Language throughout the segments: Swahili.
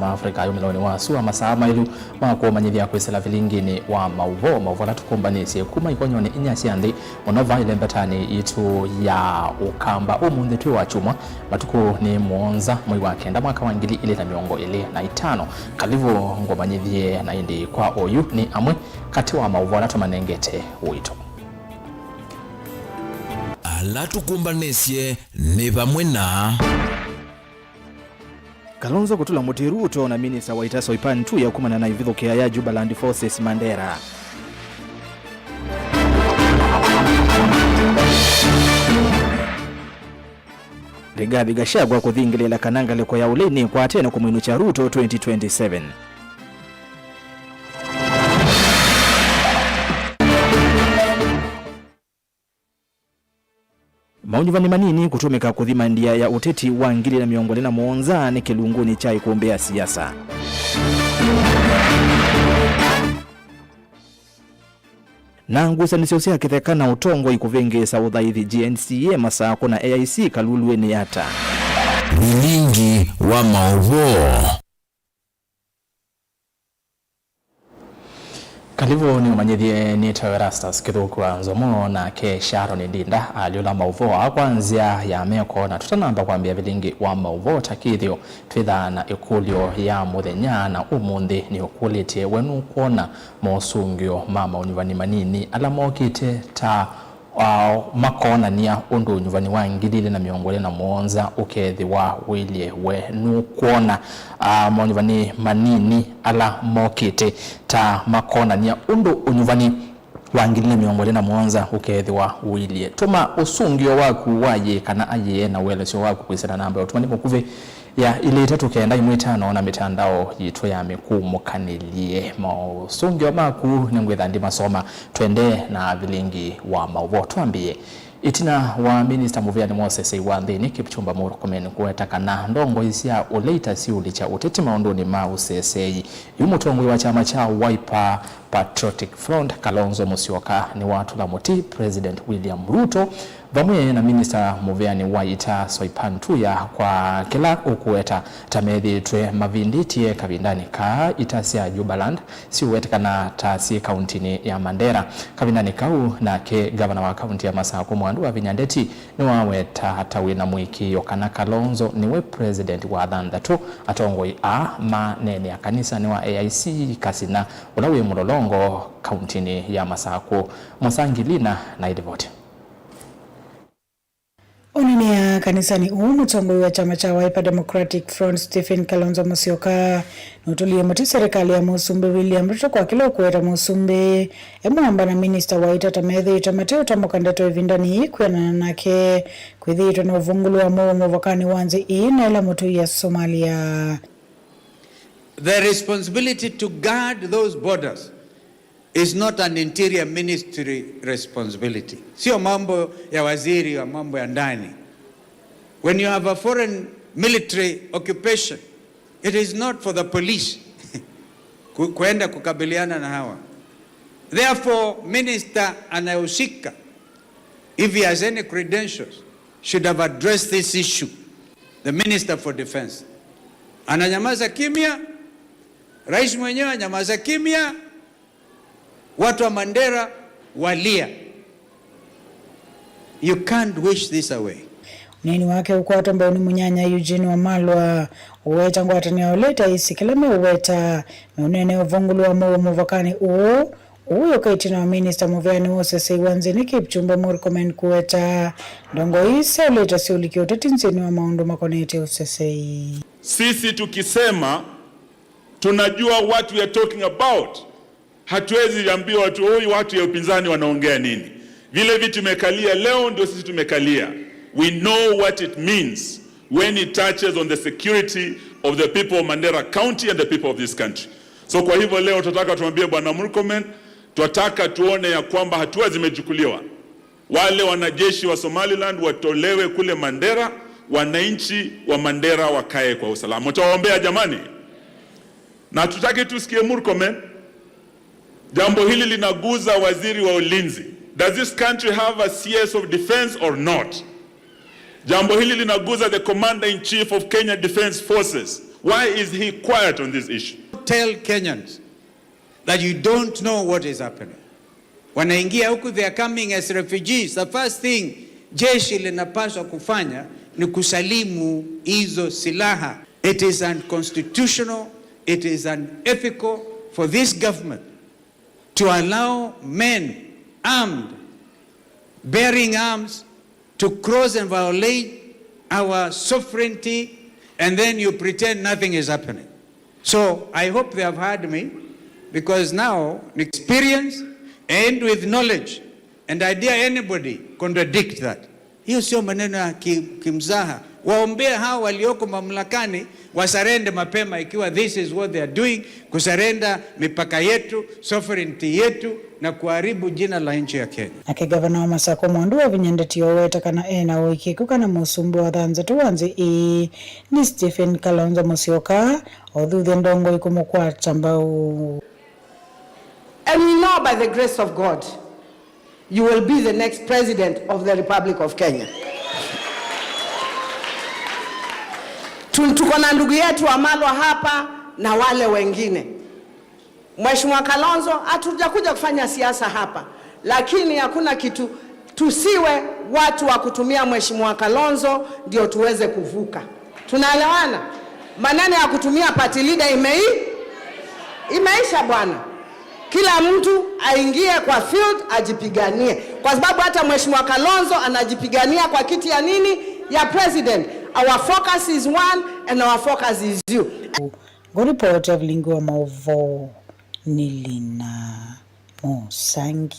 Afrika yomiloni wa suwa masama ilu mako manyithia kwisela vilingini wa mauvo la tukumbanisi kuma ikonyone inyasi andi monova ile mbatani itu ya ukamba umundi tuwa chumwa matuku ni muonza mwi wa kenda mwaka wa ngili ile na miongo ile na itano kalivu ngomanyithie na indi kwa oyu ni amwe kati wa mauvo la tumanengete uito ala tukumbanesie ni pamwe na Kalonzo kutula Ruto na Minister wa Itaso Ipantu ya kumana na ivithokea ya Jubaland Forces Mandera. Rigathi Gachagua kuthingilela kananga leko ya uleni kwa tena kumwinu cha Ruto 2027. Maunivani manini kutumika kuthima ndia ya uteti wa ngili na miongole na muonza ni kilunguni cha ikuombea siasa. Na ngusanisio ya kithekana utongo ikuvengesa udhaithi GNCA masako na AIC kalulwe ni yata. Milingi wa mauvo. Kalivu ni umanyithie ni Tawerastas Kithukua Nzomo na ke Sharon Ndinda aliola mauvo kwanzia ya meko na tutanamba kwambia vilingi wa mauvo takithio twitha na ikulio ya muthenya na umundi ni ukulite wenu kuona mosungio mama unyuvani manini alamokite ta makona niya undu unyuvani wa ngilile na miongole na muonza ukethi wa wilie we nukuona unyuvani manini ala mokite ta makona niya undu unyuvani wa ngilile na miongole na muonza ukethi wa wilie tuma usungio waku waye kana aye na welesio waku kwisana namba utumani mukuve ya ile itatu kenda imwitano na mitandao yitu ya mikumukaniliye mausungio maku ningwitha ndi masoma twende na vilingi wa mauvo tuambie itina wa Minister Muvyani Moses Iwanthini Kipchumba Murkomen kuwetaka na ndongo isia uleita siuli cha uteti maondoni mausesei yumutongwe wa chama cha Wiper Patriotic Front Kalonzo Musyoka ni watu la muti President William Ruto vamwe na Minister Muvyani wa Itaso Ipantu ya kwa kila ukuweta tamethi twe mavinditie kavindani ka Itasia Jubaland si uwetekana tasi kauntini ya Mandera kavindani kau na ke governor wa kaunti ya Masako Mwandu wa Vinyandeti ni waweta hata wina mwiki yokana Kalonzo niwe president wa Dhandatu atongoi manene ya kanisa ni wa AIC kasina ulawe mulolongo kauntini ya Masako Musangilina na idivoti. Onini ya kanisani mutongo wa chama cha Wiper Democratic Front Stephen Kalonzo Musyoka nutulie muti serikali ya Musumbe William Ruto kwa kilo kuweta Musumbe emwamba na Minister wa Ita tamethi tamateo tamukandato evindani kuyanana nake kwithitwa na uvungulu wa muomo wakani wanzi ina ila mutu ya Somalia. The responsibility to guard those borders is not an interior ministry responsibility. Sio mambo ya waziri wa mambo ya ndani. When you have a foreign military occupation, it is not for the police kuenda kukabiliana na hawa. Therefore, minister anayehusika, if he has any credentials, should have addressed this issue. The Minister for Defense. Ananyamaza kimya, rais mwenyewe ananyamaza kimya, watu wa Mandera walia. You can't wish this away. Nini wake ukwata ambao ni munyanya Eugene Wamalwa uweta ngwatani ya uleta isi kilame uweta meunene uvungulu wa muvakani uyo kaitina wa Minister Muvyani Moses Iwanthini Kipchumba Murkomen kuweta ndongo isi uleta siuliki uteti nsini wa maundu makonete usesei. Sisi tukisema tunajua what we are talking about. Hatuwezi ambia watu ya upinzani wanaongea nini. Vile vitu tumekalia leo ndio sisi tumekalia. We know what it means when it touches on the security of the people of Mandera County and the people of this country. So kwa hivyo leo tunataka tuambie Bwana Murkomen, tunataka tuone ya kwamba hatua zimechukuliwa. Wale wanajeshi wa Somaliland watolewe kule Mandera, wananchi wa Mandera wakae kwa usalama. Mtawaombea jamani? Na tutaki tusikie Murkomen. Jambo hili linaguza waziri wa ulinzi. Does this country have a CS of defense or not? Jambo hili linaguza the commander in chief of Kenya Defense Forces. Why is he quiet on this issue? Tell Kenyans that you don't know what is happening. Wanaingia huku, they are coming as refugees. The first thing jeshi linapaswa kufanya ni kusalimu hizo silaha. It is unconstitutional, it is unethical for this government to allow men armed, bearing arms, to cross and violate our sovereignty, and then you pretend nothing is happening. So I hope they have heard me, because now experience and with knowledge, and I dare anybody contradict that. Hiyo sio maneno ya kimzaha. Waombee hao walioko mamlakani wasarende mapema, ikiwa this is what they are doing, kusarenda mipaka yetu, sovereignty yetu, na kuharibu jina la nchi ya Kenya. Ake gavana wa Masako Mwandu wa vinyandeti oweta kana na oikikuka na musumbu wa dhanza tuwanzi ni Stephen Kalonzo Musyoka odhuthe ndongo ikumukwata mbau. And we know by the grace of God, you will be the next president of the Republic of Kenya. Tuko na ndugu yetu Wamalwa hapa na wale wengine. Mheshimiwa Kalonzo, hatujakuja kufanya siasa hapa, lakini hakuna kitu, tusiwe watu wa kutumia Mheshimiwa Kalonzo ndio tuweze kuvuka. Tunaelewana? Maneno ya kutumia party leader imeisha bwana. Kila mtu aingie kwa field ajipiganie, kwa sababu hata Mheshimiwa Kalonzo anajipigania kwa kiti ya nini? Ya president. Our focus is one and our focus is you. Go report of Lingua Mauvo Nilina Musangi.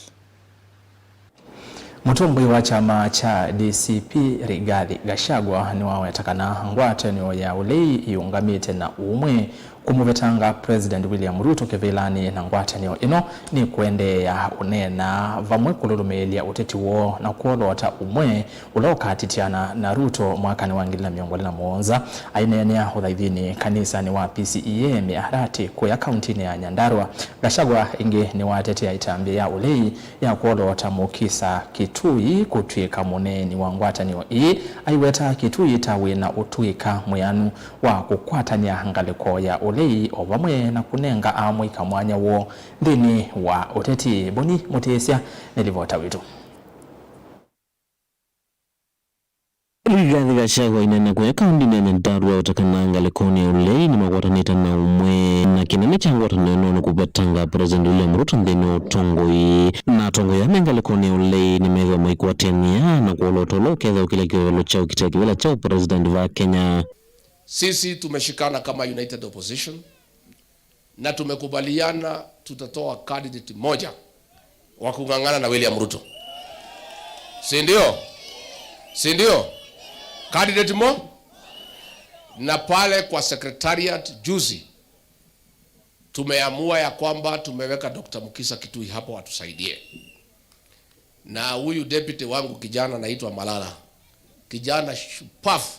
Mutumbwi wa chama cha DCP Rigathi Gachagua ni wawetakana ngwatanio ya ulei iungamite na umwe kumuvetanga President William Ruto kevilani na ngwatanio ino ni kuendea unena vamwe kululumelia uteti wo na kuolota umwe ulokatitiana na Ruto mwakani wa 2021 ainenea udhaidhini kanisa ni wa PCEA miaharati kuya kauntini ya Nyandarua. Gachagua ingi ni watetea itambi ya ulei ya kuolota mukisa Kitui kutwika muneni wa ngwatanio ii aiweta Kitui tawe na utwika muyanu wa kukwatania ngaliko ya ulei ovamwe na kunenga amwika mwanya wo ndini wa uteti. Boni Mutesia nilivota witu. Rigathi Gachagua inene kwa kaundi ya Nyandarua utakananga lekoni ya ulei ni magwatanita na umwe na kinene cha ngwatanio no kupetanga President William Ruto ndeni utongoi na tongo ya menga lekoni ya ulei ni mega mwikwatenia na kuolotolo keza ukile kiwelo chao kitekewela chao President wa Kenya. Sisi tumeshikana kama United Opposition na tumekubaliana tutatoa candidate moja wa kungangana na William Ruto. Si ndio? Si ndio? Candidate na pale kwa secretariat juzi tumeamua ya kwamba tumeweka Dr. Mukisa Kitui hapo atusaidie. Na huyu deputy wangu kijana anaitwa Malala. Kijana shupafu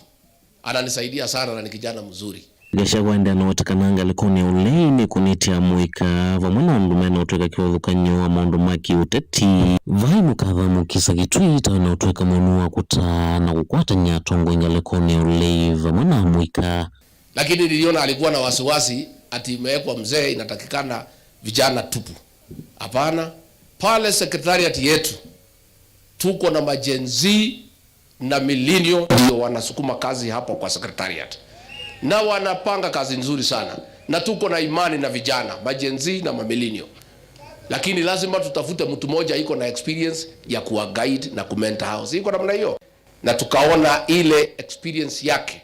ananisaidia sana na ni kijana mzuri. Gachagua ndio anaotakananga lekoni ya ulei ni kunitia mwika vamwana ndumena utweka kiwavukanyo wa maundu maki uteti vai mukava Mukisa Kitui na utweka mwanua kuta na kukwata nyatongo inga lekoni ya ulei vamwana mwika. Lakini niliona alikuwa na wasiwasi ati imewekwa mzee inatakikana vijana tupu. Hapana, pale secretariat yetu tuko na majenzi na millennial ndio wanasukuma kazi hapo kwa secretariat. Na wanapanga kazi nzuri sana. Na tuko na imani na vijana, majenzi na mamillennial. Lakini lazima tutafute mtu mmoja iko na experience ya kuwa guide na kumenta house. Iko namna hiyo. Na tukaona ile experience yake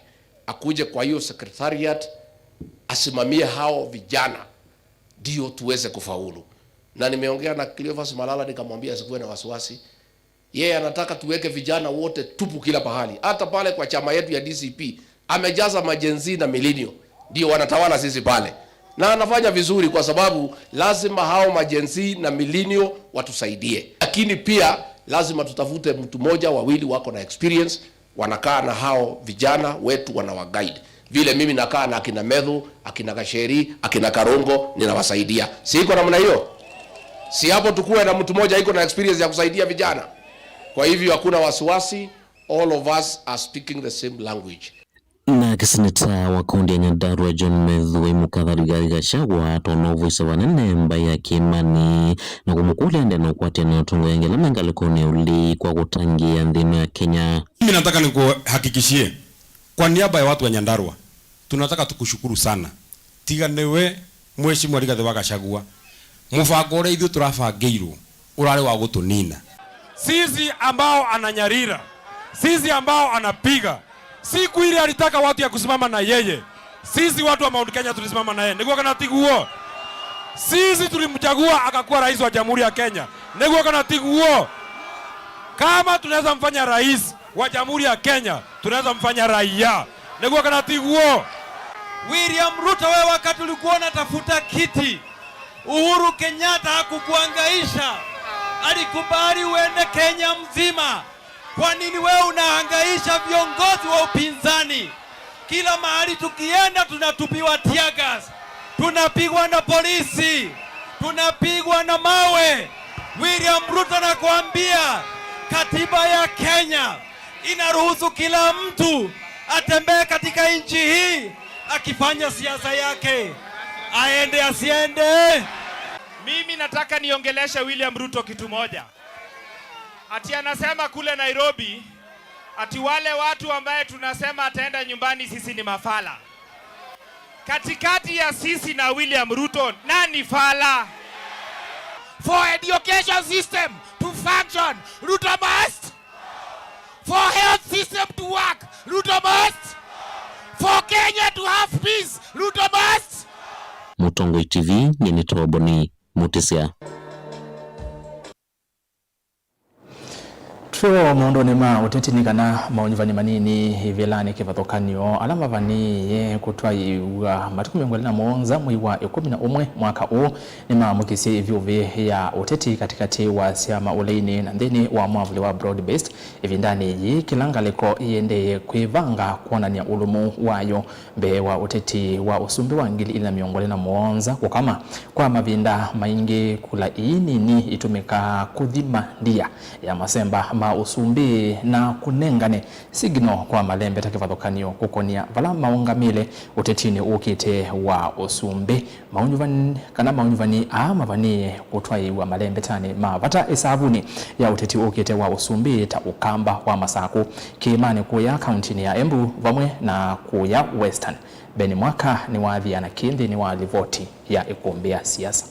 akuje kwa hiyo secretariat asimamie hao vijana ndio tuweze kufaulu. Na nimeongea na Cleophas Malala nikamwambia asikuwe na wasiwasi. Yeye anataka tuweke vijana wote tupu kila pahali. Hata pale kwa chama yetu ya DCP amejaza majenzi na millennial ndio wanatawala sisi pale. Na anafanya vizuri kwa sababu lazima hao majenzi na millennial watusaidie. Lakini pia lazima tutafute mtu mmoja wawili wako na experience wanakaa na hao vijana wetu wanawaguide. Vile mimi nakaa na akina Medhu, akina Gasheri, akina Karongo ninawasaidia. Si iko namna hiyo? Si hapo tukue na mtu mmoja iko na experience ya kusaidia vijana. Kwa hivyo hakuna wasiwasi, all of us are speaking the same language. na kiseneta wa kaunti ya Nyandarua John Methue Mukathari Gachagua tonovu isavanene mbai ya Kimani na kumukule ende na ukwati na utongo ya ngela menga likoni uli kwa kutangia ndino ya Kenya. Mimi nataka nikuhakikishie kwa niaba ya watu wa Nyandarua tunataka tukushukuru sana. Tiganewe Mheshimiwa Rigathi Gachagua mufango ule ithu turabangeirwo urare wa gutunina. Sisi ambao ananyarira, sisi ambao anapiga, siku ile alitaka watu ya kusimama na yeye. Sisi watu wa Mount Kenya tulisimama na yeye. Niguo kana tiguo. Sisi tulimchagua akakuwa rais wa Jamhuri ya Kenya. Niguo kana tiguo. Kama tunaweza mfanya rais wa Jamhuri ya Kenya, tunaweza mfanya raia. Niguo kana tiguo. William Ruto, wewe wakati ulikuwa unatafuta kiti, Uhuru Kenyatta hakukuhangaisha. Alikubali uende Kenya mzima. Kwa nini wewe unahangaisha viongozi wa upinzani? Kila mahali tukienda tunatupiwa tear gas, tunapigwa na polisi, tunapigwa na mawe. William Ruto anakuambia katiba ya Kenya inaruhusu kila mtu atembee katika nchi hii akifanya siasa yake, aende asiende. Mimi nataka niongeleshe William Ruto kitu moja. Ati anasema kule Nairobi ati wale watu ambaye tunasema ataenda nyumbani sisi ni mafala. Katikati ya sisi na William Ruto nani fala? For education system to function, Ruto must. For health system to work, Ruto must. For Kenya to have peace, Ruto must. Mutongo TV ni Toboni Mutisia. Tuo maondoni ma utetini kana maonyivani manini hivilani kivathokanio alama vani ye kutwaiwa matuku miongoni na mwonza mwei wa 11 mwaka huu ni maamukisi vyuvi ya uteti katikati wa siama uleini na ndini wa mwavuli wa broad based ivindani yi kilangaliko iende kuivanga kuonania ulumu wayo mbe wa uteti wa usumbi wa ngili ila miongoni na mwonza kukama kwa mavinda maingi kula ni itumika kudhima ndia ya masemba usumbi na kunengane signo kwa malembe takivathokanio kukonia vala maungamile utetini ukite wa usumbi maunyuvani amavani kutwai wa malembe tani mavata isabuni ya uteti ukite wa usumbi ta ukamba wa masaku kiimani kuya kauntini ya Embu vamwe na kuya Western. Beni Mwaka ni wadhi na kindi ni walivoti ya ikumbia siasa.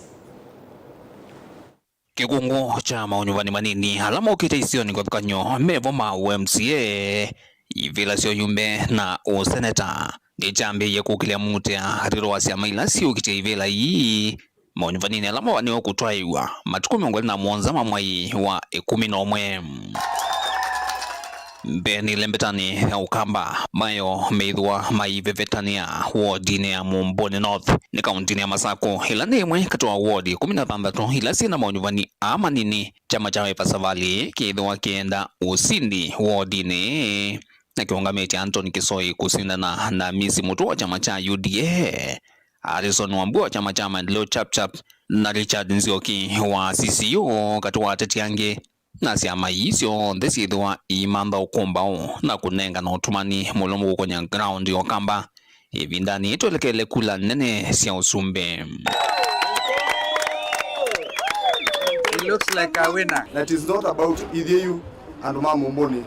Kigungu cha maonyuvani manini alama ukite isio ni kwa mevo ma UMCA ivila sio yumbe na useneta ni jambi ya kukilia mute hariro wa siama ila sio ukite ivila hii maonyuvani ni alama wani wakutwaiwa matuku miongoni na mwonza mamwai wa 11 Beni lembetani ya ukamba mayo meidhwa maivevetania wardine ya Mumbone North ni kauntini ya Masako ila nimwe katoa wardi 13 ila sina maonyuvani ama nini chama cha Pasavali kiidhwa kienda usindi wardine na kiungameti Anthony Kisoi kusindana na Misi Mutu wa chama cha UDA, Harrison Wambua wa chama cha Maendeleo Chapchap na Richard Nzioki wa CCU katoa tetiange na siama isio ndesidwa imanda ukombao na kunenga na utumani mulomu kukonya ground yokamba ivindani itolekele kula nene siya usumbe. It looks like a winner. That is not about Idhiyu and Mumbone.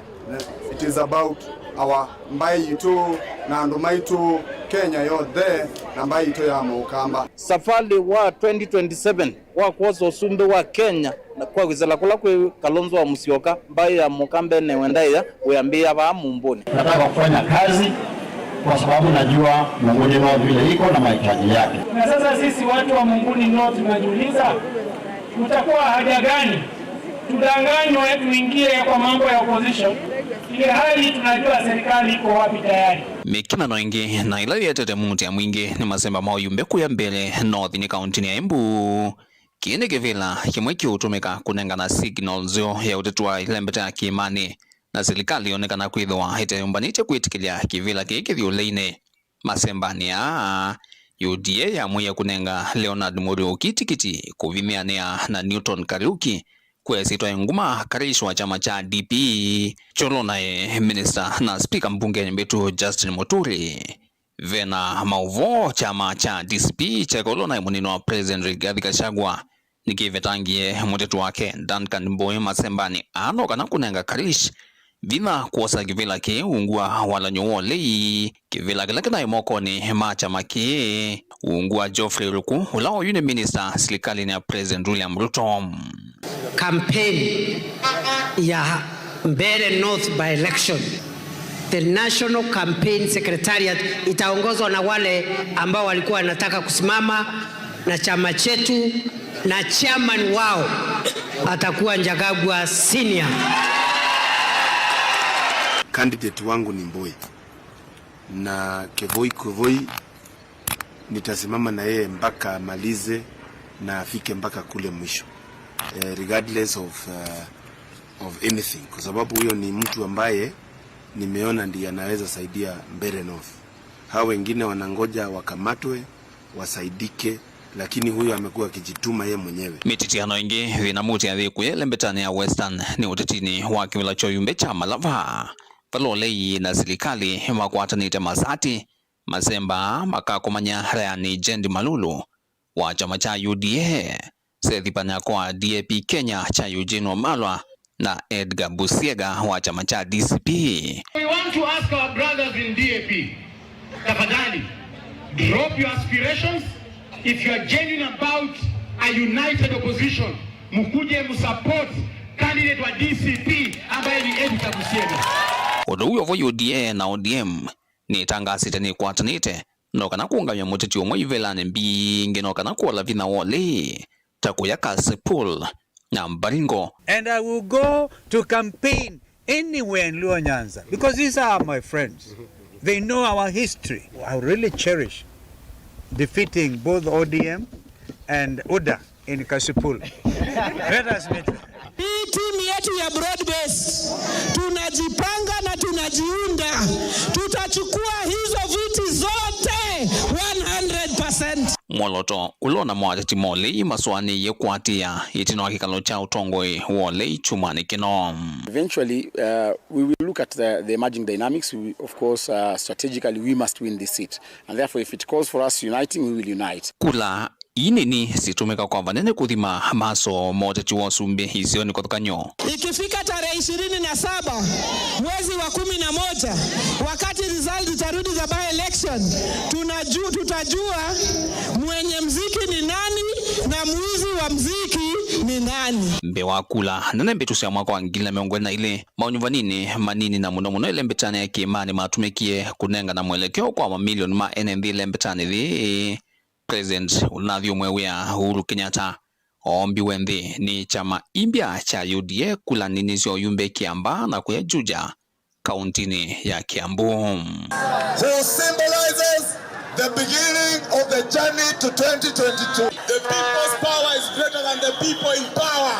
It is about our Mbai Ito na Ndomaitu Kenya yote na Mbai Ito ya Mukamba. Safari wa 2027 wa kuoza usumbe wa Kenya na kwa wizala kula kwa Kalonzo wa Musyoka Mbai ya Mukambe ne wendaya uyambia wa Mumbone. Nataka kufanya kazi kwa sababu najua Mumbone North vile iko na mahitaji yake. Na sasa sisi watu wa Mumbone North tunajiuliza tutakuwa haja gani tudanganywe tuingie kwa mambo ya opposition ile hali tunajua serikali iko wapi tayari. Mikina noingi na ila yetete muti ya mwingi ni masemba mao yumbe kuya mbele North ni kauntini ya Embu kiende kivila kimweki utumika kunengana signals ya utetua ilembete ya kiimani na serikali onekana kuidhwa hete yumbanite kuitikilia kivila kiki uleine masembani ya UDA ya mweya kunenga Leonard Murio kitikiti kuvimeanea na Newton Kariuki kwesitwa nguma karishi wa chama cha DP cholo naye minister na speaker mbunge mbetu Justin Muturi vena mauvo chama cha DCP cha kolona munino wa President Rigathi Gachagua nikivetangie mutetu wake Duncan Mbowe Masembani ano kana kunenga karish vina kuosa kivila ke ungua wala nyuole kivila kila kina imoko ni machama ke ungua Geoffrey Ruku ulao yune minister serikali ni ya President William Ruto. Campaign ya Mbeere North by election, the National Campaign Secretariat itaongozwa na wale ambao walikuwa wanataka kusimama na chama chetu, na chairman wao atakuwa Njagagwa Senior. Candidate wangu ni Mbowe na Kevoi nitasimama na yeye mpaka amalize na afike mpaka kule mwisho, regardless of anything, kwa sababu huyo ni mtu ambaye nimeona ndiye anaweza saidia Mbeere North. Hao wengine wanangoja wakamatwe wasaidike, lakini huyo amekuwa akijituma yeye mwenyewe. Mititiano ingi vinamuti ya kuyele mbetani ya Western ni utetini wa kivila choyumbe cha Malava valolei na serikali makwatanite Masati Masemba makakomanya rayani Jendi Malulu wa chama cha UDA Sethipanya kwa DAP Kenya cha Eugene Wamalwa na Edgar Busiega wa chama cha DCP. We want to ask our brothers in DAP, tafadhali drop your aspirations. If you are genuine about a united opposition, mukuje musupport candidate wa DCP ambaye ni Edgar Busiega. Odo wa UDA na ODM ni tangasite ni kwatanite no kana kuungamya muteti omwe ivelane mbinge no kana kuola vina wole takuyaka sepul na Baringo. And I will go to campaign anywhere in Luo Nyanza because these are my friends. They know our history. I really cherish defeating both ODM and UDA in Kasipul. Let us meet. Hii timu yetu ya broad base tunajipanga na tunajiunda, tutachukua hizo viti zote 100%. Moloto ulona mwateti mole maswani yekwatia itino akikalo cha utongoi wole chumani kino. Eventually we will look at the emerging dynamics. Of course strategically we must win this seat, and therefore if it calls for us uniting, we will unite. Kula inini situmeka kwa vanene kuthima maso moteti wasumbe hizio ni kotokanyo. Ikifika tarehe 27 mwezi wa 11 wakati result itarudi za by election, tutajua mwenye mziki ni nani na mwizi wa mziki ni nani. Mbewa kula nane mbetu ya mwaka wa ngila meongwe na ile maunyuvanini manini na muno ile mbetane ya kiimani matumekie kunenga na mwelekeo kwa mamilioni ma NMB ile mbetane thi. President unadhi umwewea Uhuru Kenyatta ombi wendhi ni chama imbia cha UDA kula ninizio yumbe Kiamba na kuyajuja kauntini ya Kiambu. Who symbolizes the beginning of the journey to 2022. The people's power is greater than the people in power.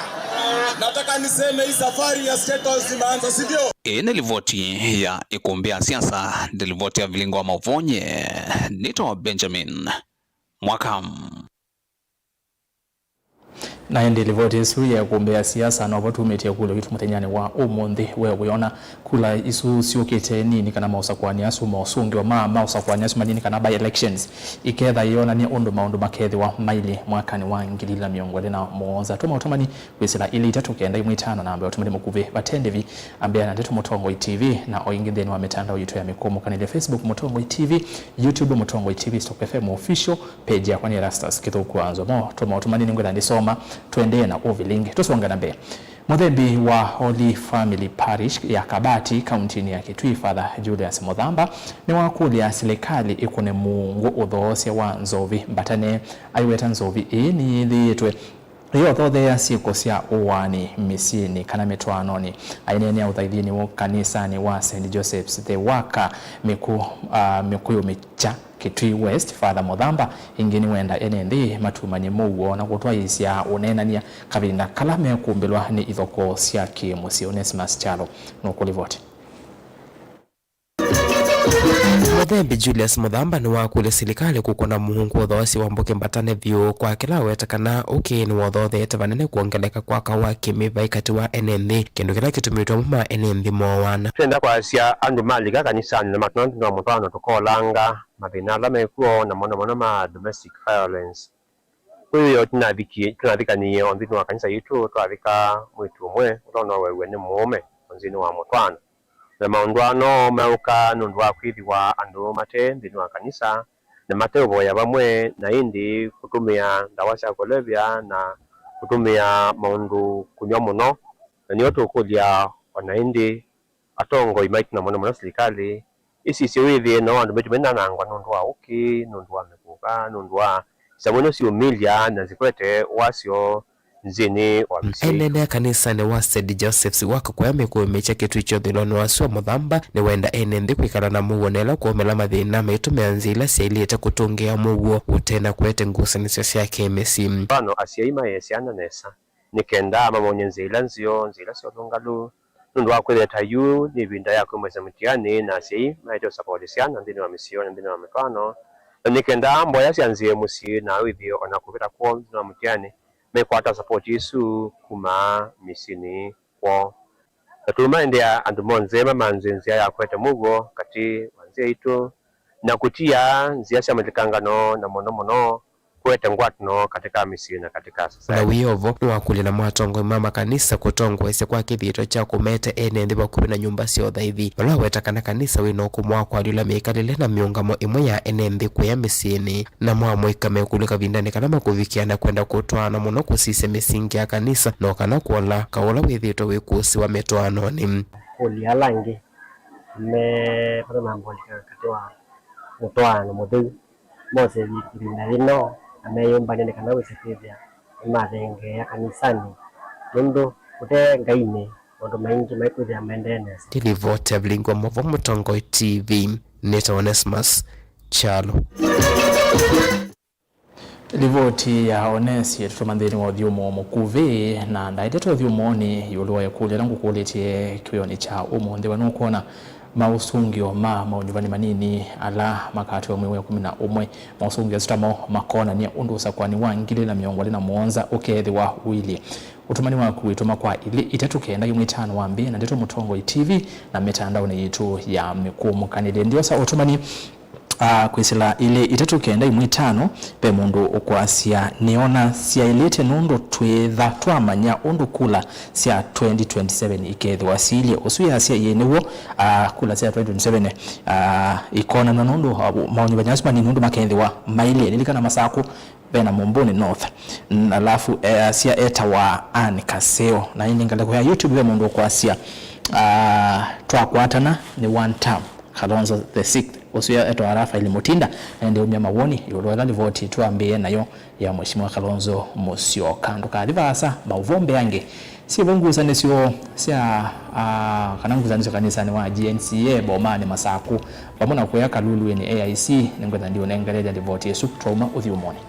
Nataka niseme hii safari ya State House imeanza, sivyo? Nilivoti ya ikumbia siasa, nilivoti ya vilingo wa mavonye, nito Benjamin Mwakam. Na hindi livoti isu ya kumbea siasa na watu umetia kule kitu mtenyani wa umundi wewe yona kula isu siokete nini kana mausa kwa niasu mausungi wa mausa kwa niasu manini kana by elections iketha yona ni ondo maundu makethi wa maili mwakani wa ngilila miongole na moza tuma utamani wisila ili itatu kenda imwitano na ambayo tumani mukuve batendevi ambaye anatetu Mutongo TV na oingindeni wa mitandao yitu ya mikomo kanile Facebook Mutongo TV, YouTube Mutongo TV, Stock FM official page ya kwani Rastas kithuku anzo mo tuma utamani ningwela ndisoma tuendee na uvilingi tusonga na mbele. Muthembi wa Holy Family Parish ya Kabati kauntini ya Kitui Father Julius Muthamba ni wakulia serikali ikune mungu uthoosya wa nzovi mbatane aiweta nzovi ni thitwe iyo thothe ya siku cia uwani misini kana mitwanoni ainene ya uthaithini wa kanisani wa St Joseph's the Waka mikuyu micha Kitui West. Father Muthamba ingini wenda NND matumanye muwo na gutwaisya unenania kavinda kalame kumbilwa ni ithoko cia kimusi. Onesimus Chalo nukulivoti. Muthembi Julius Muthamba ni wakule serikali kukona muhungu uthosi wa mbuke mbatane vyu kwa kila wetakana ukini wothothete vanene kuongeleka kwa kawa kimiva ikati wa NND kindu kila kitumitwa muma NND mowana twenda kwa asia andu malika kanisani na matundu na mutano tukolanga mabinala mekuo na mono ma domestic violence kuyo tunavika ni onzini wa kanisa yitu twavika mwitu mwe utono wewe ni muume onzini wa mutano na maundwano mauka nundu wa kwithiwa andu mate nthini wa kanisa na mateo ya bamwe na indi kutumia ndawa cia kulevya na kutumia maundu kunywa muno na niyo tukulia ona indi atongo imaiti na muno serikali isi siwithi no andu betu mena nangwa nundu wa uki nundu wa mekuka nundu wa samuno si umilia na zikwete wasio nzini wa misi enene kanisa ni wa St. Joseph's waka kwa mecha kitu icho thiloni wasio Muthamba ni wenda enende kwikala na muwonela kuomela mathina maitu meanzila siailiete kutungia muguo utena kwete ngusanisyo cia KMC pano asiaima yesiana nesa nikenda mamonye nzila nzio thungalu nundu wa kwileta yu ni vinda yako mweza mtiani na asiai maito sapolisiana ndini wa misioni ndini wa mekano na nikenda mboya sianzie musi na withio ona kuvita kuo ndini wa mtiani mekwata support isu kuma misini kwa natuma ndia andu monzema manzenzia ya kwete mugo kati wanzia itu na kutia nzia cia malikangano na mono kwete ngwatno katika misini na katika sasa na wiyovo ni wakulina mwatongo mama kanisa kutongwese kwa kithito cha kumete enende bakubi na nyumba ciothe ithi wala wetakana kanisa wino kumwa kwa lula mikalile na miungamo imwe ya enende kwa misini na mwamwe kamekulika vindani kana makuvikiana kwenda kutwana muno kusise misingi ya kanisa no kana kuola kaola withito wikusi wa metwano ni ulialangi me para mambolika katwa mutwana muthu mose vikirina lino ameyumbanene kana wisepithia imathenge ya kanisani nundu kute ngaine maundu maingi maikuthia maendene Tilivote Blingo Movo Mutongo TV Neta Onesmus Chalo Livoti ya Onesi tutumanthini wa thiumo mukuvi na ndaiteto thiumoni yuluwa ya kulia nangu kuletie kiwoni cha umonde wanukuona mausungio maunyuvani manini ala makati wa mwewe 11 mausungio zitamo makona ni undusa kwa ni wangili na miongwali na muonza ukethi wa wili utumani waku ituma kwa ili itatu kenda yumwe tano wambie na ndito Mutongo TV na mitandao ni yitu ya mikumu kanile ndiosa utumani kwisila ile itatu kenda imwe tano pe mundu ukwasia neona siailete nundo twetha twamanya undu kula sia 2027 ikethe wasili usuya asia yenewo kula sia 2027 ikona na nundo maoni banyasma ni nundo makendwa maile lilikana masako bena Mumbuni North alafu sia eta wa Anikaseo na iningala kwa YouTube be mundu ukwasia twakwatana ni one term Kalonzo the 6th usuya eto arafa ili mutinda na ndio umya mawoni yulwela livoti tuambie nayo ya mheshimiwa Kalonzo Musyoka nduka livasa mauvombe yange si bonguza nesio sia kananguza niso kanisa ni wa GNCA bomane masaku pamona kuya kalulu ni AIC ningweza ndio nengelea livoti yesu trauma uthiumoni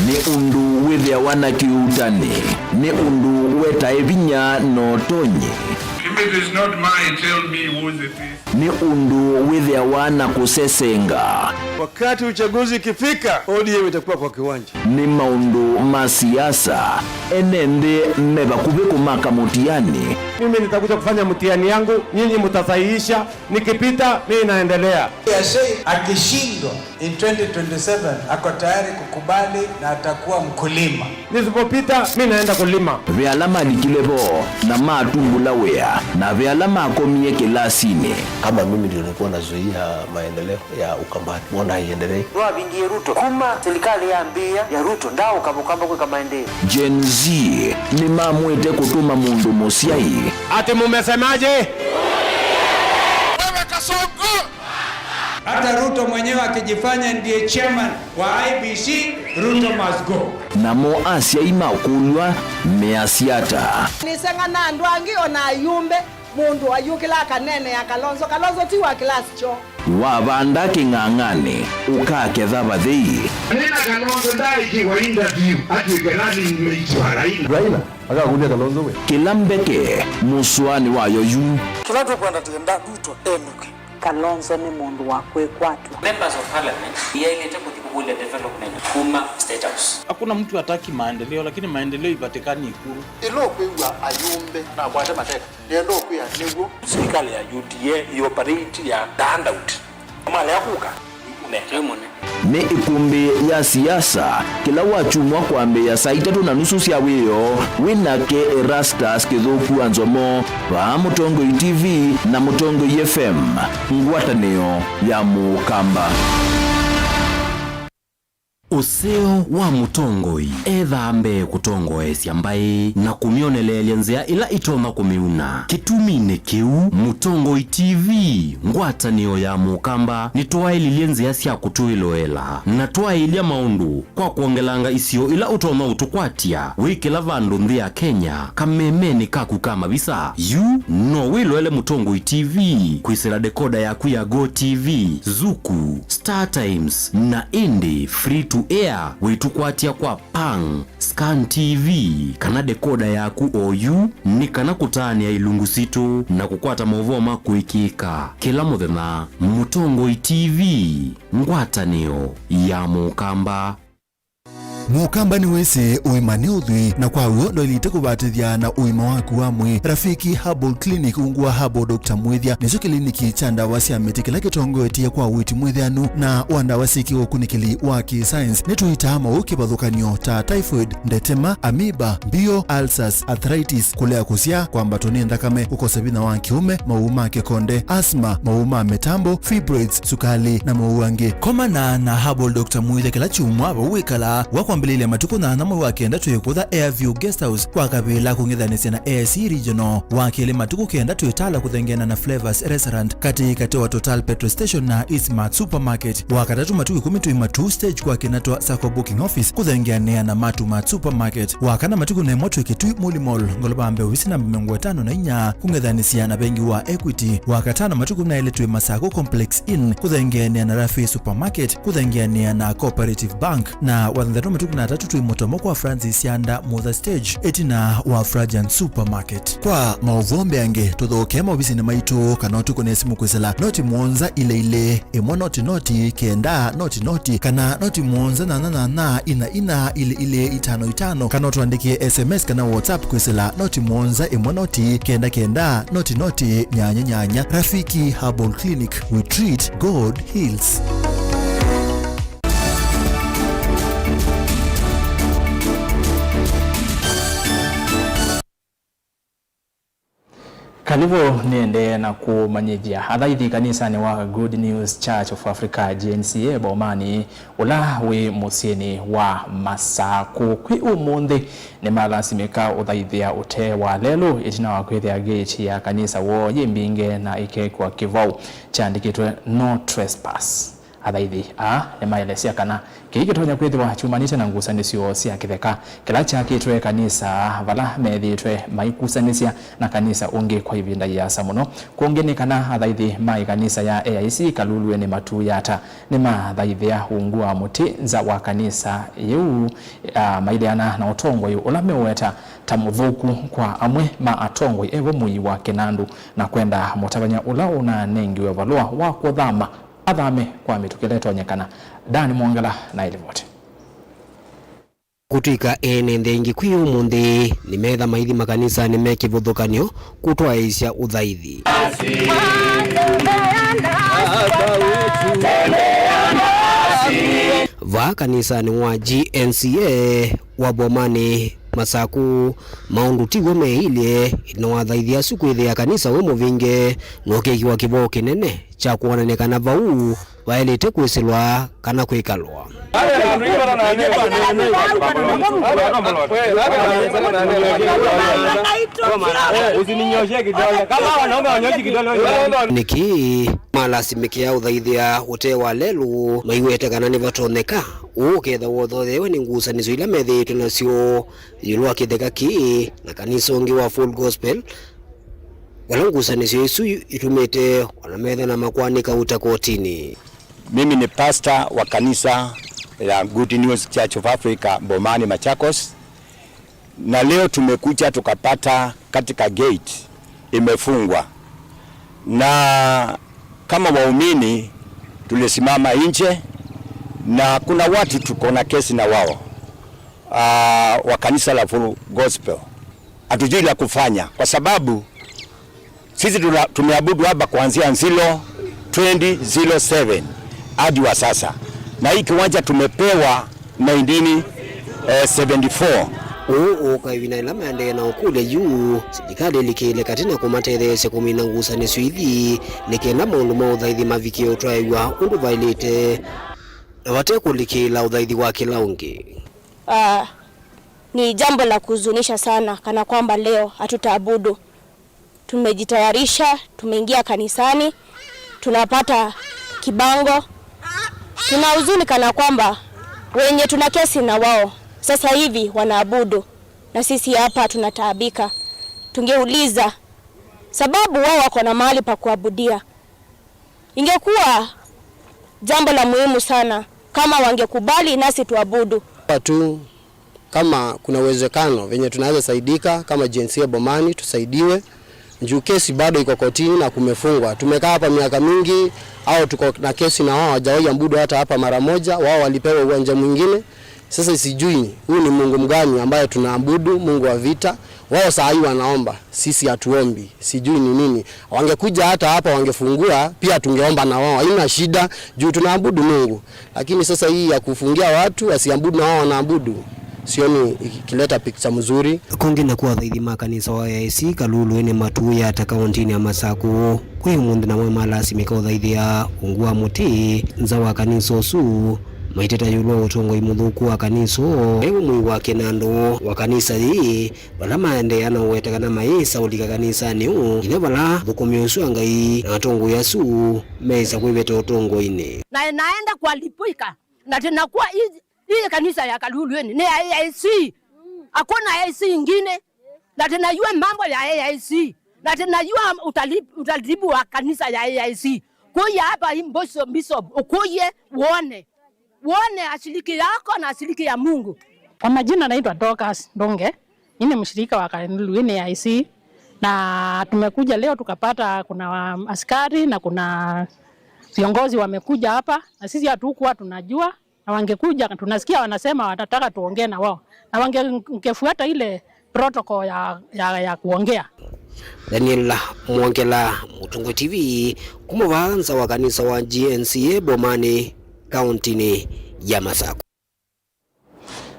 ni undu withia wana kiutani ni undu weta evinya no tonye if it is not mine tell me who it is ni undu withia wana kusesenga wakati uchaguzi ikifika ODM itakuwa kwa kiwanja ni maundu masiasa enende meba kubiku maka mutiani mimi nitakuja kufanya mtihani yangu nyinyi mtasahihisha nikipita mimi naendelea akishindwa in 2027 ako tayari kukubali na atakuwa mkulima nisipopita mimi naenda kulima vyalama likilevo na matumbula wea na vyalama akomie kilasini kama mimi ndio nilikuwa nazuia maendeleo ya Ukambani mbona haiendelee ndoa bingie Ruto kuma serikali ya ambia ya Ruto ndao kabukamba kwa maendeleo Gen Z ni mamwete kutuma mundu musiai ati mumesemaje wewe Kasongo hata Ruto mwenyewe akijifanya ndiye chairman wa IBC Ruto must go namo asia ima kulwa measiata nisanga na ndwangi ona yumbe mundu ayukila kanene ya Kalonzo ti wa class cho wabanda king'ang'ane ukaketha bathii nina Kalonzo ndai kiwa interview ati kenani nimeitwa Raila akakulia Kalonzo we kilambeke muswani wayo yu tunataka kwenda tenda duto enuke Kalonzo ni mundu wa kwekwatu. Members of parliament yailete kutikubulia development kuma state house. Hakuna mtu hataki maendeleo, lakini maendeleo ipatikani Ikulu. Ilo kwewa ayumbe na kwate mateka. Nendo kuya nigo serikali ya UDA ioperate ya handout. Mali yakuka. ni ikumbi ya siasa kila wachumwa kwambia saa 3:30 cia wiyo winake Erastus Kithuku Anzomo wa Mutongoi TV na Mutongoi FM ngwatanio ya Mukamba. Useo wa Mutongoi ethambe kutongoesya mbai na kumionelelia nzia ila itoma kumiuna kitumine kiu. Mutongoi TV ngwatanio ya Mukamba nitwaililie nzia cia kutuiloela na twailia maundu kwa kuongelanga isio ila utoma utukwatia wikila vandu nthi ya Kenya kamemeni kaku kama visa yu no wiloele Mutongoi TV kwisira dekoda yaku ya Go TV, Zuku, Star Times na Indie free to air witukwatia kwa Pang, Scan TV kana dekoda yaku OU ni kana kutani ya ilungu situ na kukwata mauvoma makuikika kila muthenya. Mutongoi TV ngwatanio ya Mukamba. Mukamba ni wese uimani udhui na kwa huo ndo ilite kubatithia na uima waku wa mwi. Rafiki Herbal Clinic ungua Herbal Dr. Mwithia nicho kliniki cha ndawa cia miti kila kitongoetie kwa witi mwithianu na wandawa siki ukunikili wa ki-science nituitama ukibadhukanio ta typhoid, ndetema, amoeba, bio, ulcers, arthritis, kulea kusia kwa mbatoni ndakame, ukosebina wa kiume, mauma kekonde, asma, mauma metambo, fibroids, sukali na mauange. Komana na Herbal Dr. Mwithia kila chumwa wawikala wakwambilile matuku na namwe wakenda tuyekutha Airview Guest House kwa kabila kungithanisia na AIC Regional wakile matuku kenda tuyetala kuthengena na Flavors Restaurant kati wa Total Petrol Station na Eastmart Supermarket. Wakatatu matuku 10 tuima stage kwa kinatwa Sacco Booking Office kuthengeanea na Mart Supermarket. Wakana matuku na moto kitui Muli Mall ngolobambe ofisi namba 54 kungithanisia na bengi wa Equity. Wakatana matuku na ile tuima Sacco Complex Inn kuthengeanea na Rafi Supermarket kuthengeanea na Cooperative Bank na wathandatu matuku na tatu tuimotomo kwa Francis Yanda Mother Stage etina wa Frajan Supermarket. Kwa mauvombe yange tuthokema obisi ni maitu kanautu kone simu kwezela noti mwonza ile emo noti kenda noti kana noti mwonza na ina ile 55 kana tuandikie SMS kana WhatsApp kwezela noti mwonza emo noti kenda noti nyanya. Rafiki Herbal Clinic, we treat, God heals. Kalivo niende na kumanyijia hadhaithi kanisani wa Good News Church of Africa GNCA Bomani ula wi musieni wa Masaku kwi umundi ni malasimika uthaithia ute wa lelu itina wa kwithia gate ya kanisa wo yimbinge na ike kwa kivau chandikitwe no trespass. Hadhaithi ni maelesia kana kikitonya kwithwa chumanite na ngusanisio cia kitheka kila chakitwe kanisa vala methitwe maikusanisia na kanisa ungi kwa ivinda ya samuno kuongenikana hadhaithi mai kanisa ya AIC Kalulwe ni matu yata ni madhaithia ungua muti za wa kanisa yu maileana na utongwa yu ulameweta tamuthuku kwa amwe ma atongwa evo mui wa Kinandu na kwenda mutabanya ula una nengiwe valua wa kuthama athame kwa mitukileto nyekana. Dani Mwangala na ilivote. Kutika ene ndengi kwi umundi ni metha maithi makanisa ni mekivuthukanio kutwaisya uthaithi. Va kanisa ni wa GNCA wa Bomani Masaku maundu tigwo mehilie na wathaithia suku ya kanisa we muvinge no kekiwa kibao kinene cha kuonekana vau waelete kwisilwa kana kwikalwa. Niki malasimikea uthaithia ute wa lelu maiwete kana ni vatoneka uketha wothothewe ni ngusanizo ila methitwe nacio yulwa kitheka ki na kanisa ungi wa Full Gospel Walangusanisyo isu itumite wanametha na makwanika utakotini. Mimi ni pastor wa kanisa la Good News Church of Africa Bomani Machakos, na leo tumekuja tukapata katika gate imefungwa, na kama waumini tulisimama nje, na kuna watu tuko na kesi na wao wa kanisa la Full Gospel. Hatujui la kufanya kwa sababu sisi tumeabudu hapa kuanzia 2007 hadi wa sasa, na hii kiwanja tumepewa 1974. Ukaivina ila maende na ukule juu serikali likile katina kumatethese kumina ngusanisyo ithi nikenda maundu ma uthaithi mavikio twaiwa undu vailite na wate kulikila uthaithi wa kila ungi. Ni jambo la kuzunisha sana kana kwamba leo hatutaabudu. Tumejitayarisha, tumeingia kanisani, tunapata kibango. Tunahuzuni kana kwamba wenye tuna kesi na wao sasa hivi wanaabudu na sisi hapa tunataabika. Tungeuliza sababu wao wako na mahali pa kuabudia. Ingekuwa jambo la muhimu sana kama wangekubali nasi tuabudu. Tu kama kuna uwezekano venye tunaweza saidika kama jinsia Bomani tusaidiwe. Njuu kesi bado iko kotini na kumefungwa. Tumekaa hapa miaka mingi, au tuko na kesi na wao hawajawahi abudu hata hapa mara moja. Wao walipewa uwanja mwingine. Sasa sijui huyu ni Mungu mgani ambaye tunaabudu, Mungu wa vita. Wao saa hii wanaomba, sisi hatuombi. Sijui ni nini. Wangekuja hata hapa wangefungua, pia tungeomba na wao. Haina shida juu tunaabudu Mungu. Lakini sasa hii ya kufungia watu wasiabudu na wao wanaabudu, sioni ikileta picha mzuri. Kongi na kuwa thaithi makanisa wa AIC Kalulu ene matuya ata kauntini ya Masako kwe mundu na mwe malasi mika thaithi ya ungua muti nza wa kanisa usu maiteta yulwa utongo imuthuku wa kanisa ewe mwi wa kinando wa kanisa hii wala maende yana uwetekana maisa ulika kanisa niu ine wala thukumia usu angai na atongo yasu meisa kwiveta utongo ine na naenda kwa lipuika na tena kwa hii kanisa ya Kalulu ni AIC. Hakuna AIC ingine. Na tunajua mambo ya AIC. Na tunajua utaratibu wa kanisa ya AIC. Kuja hapa bishop ukuje uone. Uone ashiriki yako na ashiriki ya Mungu. Kwa majina naitwa Dorcas Ndonge. Mimi ni mshirika wa Kalulu ni AIC. Na tumekuja leo tukapata kuna askari na kuna viongozi wamekuja hapa na sisi hatukuwa tunajua. Na wangekuja tunasikia wanasema watataka tuongee na wao. Na wangefuata ile protocol ya kuongea. Daniel Mwongela, Mutungo TV, kumuvanza wa kanisa wa GNCA Bomani, kauntini ya Masako.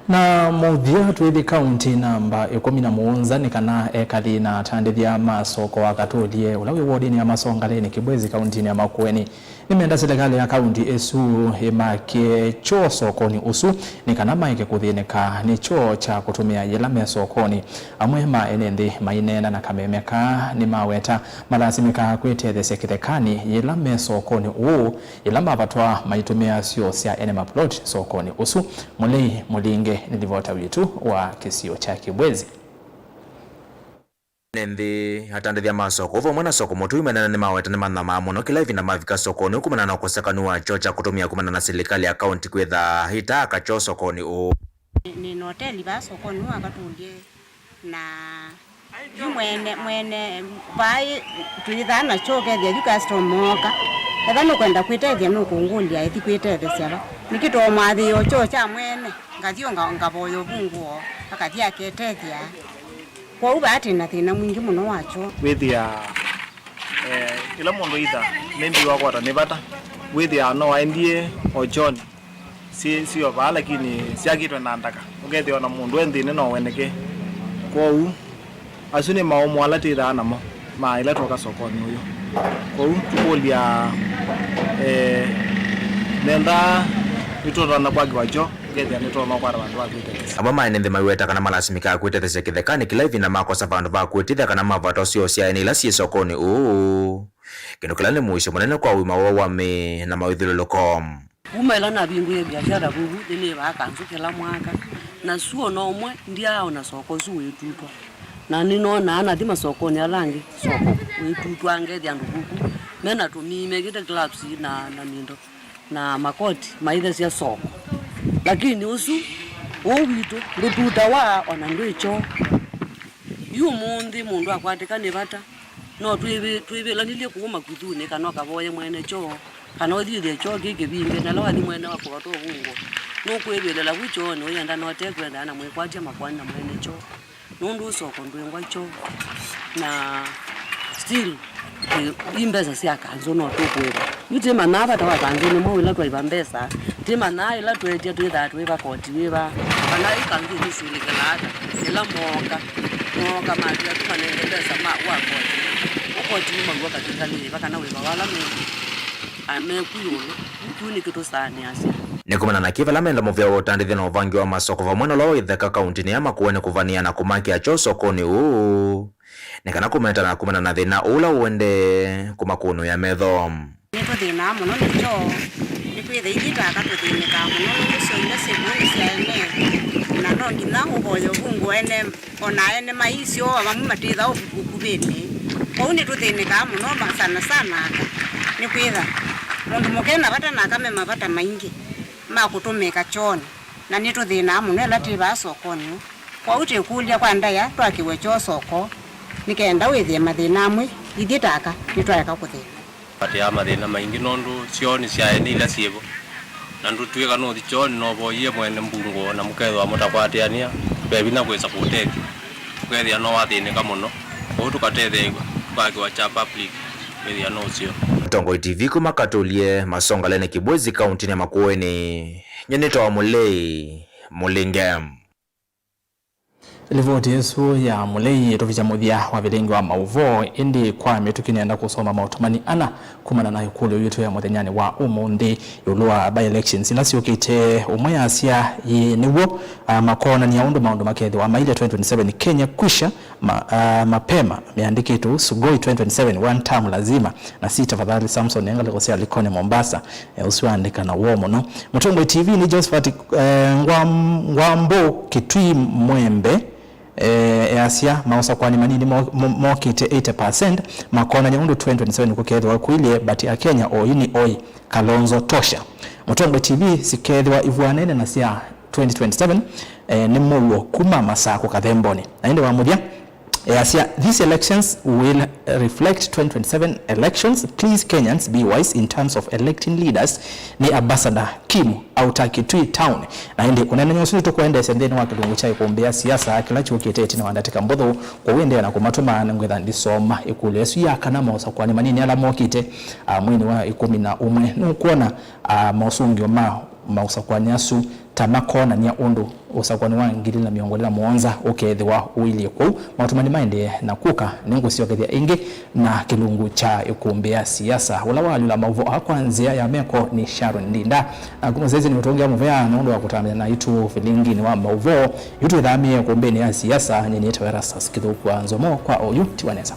Na muthia twithi kaunti namba 17 nikana ekali na tandithia masoko wakatulie ulawi wodini ya Masongaleni Kibwezi kaunti ya Makueni nimenda serikali ya kaunti esu imakie cho sokoni usu nikana maike kuthineka ni cho cha kutumia yelame sokoni amwe maenende mainena na kamemeka ni maweta malasimika kwetethesya kithekani yelame sokoni uu ilamba batwa maitumia sio sia enema plot sokoni usu mulei mulinge nilivota witu wa kisio cha Kibwezi Nendi hatandithia masoko uvo mwana soko motu imenana ni maweta ni manama muno kila hivi na mavika sokoni hukumana na ukosekanu wa cho cha kutumia kumana na serikali ya kaunti kwetha hitaka cho sokoni u ni hoteli ba sokoni wakatulie na mwene bai tulithana choke thia customoka ethano kwenda kwitethia no kungulia ithi kwitethia ba nikito mathi yo cho cha mwene ngathio ngavoyo bunguo akathia ketethia kwa ubati na thina mwingi muno wacho withia ila mundu itha nembi wa kwata nibata withia no aendie John sio ba lakini siagitwe na ndaka ugethio na mundu enthine no weneke kwa u asune maomo alati tha namo ma ila toka sokoni uyo kwa u kulia nenda nitoro na kwagi wacho gethia nitoro no kwara bandu bakwitethesya amo maenende maiweta kana malasimika kwitethesya kithekani kila hivi na makosa bandu bakwitithia kana mavato sio sia ila si sokoni uu kino kila ni mwisho munene kwa wima wa me na mawithiluluko umela na bingu ya biashara bubu dine ba kanzu kila mwaka na suo no mwe ndiao na soko suwe tutwa na ninona ana thima sokoni alangi soko uitutwange thia nduguku mena tumime gite gloves na mindo na makoti maithe cia soko lakini usu owitu rututa wa ona ndwicho yu mundi mundu akwatika ni bata no twibelanilie kuuma kuthune kana kaboye mwene cho kana othithie cho giki binge na lo athi mwene wako gato bungo no kwebelela gucho no yenda no tekwenda na mwekwatia makwani na mwene cho nundu soko ndwengwa cho na still imbeza sia kanzo no tokwera yute manaba tawa kanzo ni mo ila twa mbesa tema na ila twetia twitha twiba koti wiba kana ikanzo ni silikalata ila moka matia tumanendeleza ma wa koti ni magwa katika ni bakana wiba wala amekuyulo tuni kitu sani asia nikumana na kivala menda muvya utandithia na uvangi wa masoko vamwena lo itheka kaunti ni ya Makueni kuvania na kumakia cho sokoni nekana kumenta na kumana na thina ula uende kumakunu ya metho nito thina muno nicho nikwitha ithitaka tuthinika muno nicio ina sibuni cia ene na no ngina uboyo bungu ene ona ene maisio abamu matitha ukubini kwau nituthinika muno sana nikwitha mundu mukena bata na kame mabata maingi makutumika choni na nituthina muno ela tiba sokoni kwau tikulia kwa ndaya twakiwe cho soko nikenda withie mathina amwe ithitaka nitwaeka kuthina pati ya mathina maingi nondu cioni cia ene ila ciebo na ndu twika no thi choni no boye mwene mbungo na mukethwa mutakwatiania bebi na kwesa kuteki ukethia no wathinika muno kwau tukatethegwa bakiwa cha public withia no cio Mutongoi TV kumakatulie Masongalene Kibwezi kaunti ya Makueni nyenito wa Mulei Mulingem Livoti yesu ya Mulei toficha muthia wa vilengi wa mauvo indi kwa metukini enda kusoma mautumani ana kumana na yukule yutu ya muthenyani wa umundi yulua by elections inasi ukite umaya asia niwo makona ni ya undu maundu makethi wa maile 2027 Kenya kusha mapema meandiki tu Sugoi 2027 one term lazima na sita fadhali Samson Engale kosia Likoni Mombasa usiwaandika na uomo no Mutongoi TV ni Josephat Ngwambo Kitui Mwembe Asia mausa kwa ni manini mokite 80% makona nyaundu 2027 kukethwa kuilie bati ya Kenya oyini oi Kalonzo tosha Mutongwe TV sikethwa ivuanene na sia 2027 ni mulo kuma masako kathemboni na inde wa mudia Asia these elections will reflect 2027 elections. Please Kenyans be wise in terms of electing leaders. Ni Ambassador Kimu auta Kitui town na indi kunene nyosuni tukuende sendeni wa kilungu chai kumbea siasa kila chukiteti na wandatika mbodho kwa wende na kumatuma ngwetha ndisoma ikulu yesu yakana mausa kwa ni manini ala mokite mwini wa 11 nukuona mausungio mausa kwa nyasu tamakona nia undu usakwani wa ngili na miongolera muonza ukethwa uilie kwau mautumani maende na kuka ningu sio kethia ingi na kilungu cha ikumbea siasa ula walula mauvo akwanzia ya meko ni Sharon Ndinda kumuzezi ni mtongia muvea na undu wa kutamia na itu filingi ni wa mauvo yutu idhamie kumbeni ya siasa nyenye Erastus Kithuku Nzomo kwa oyu tiwaneza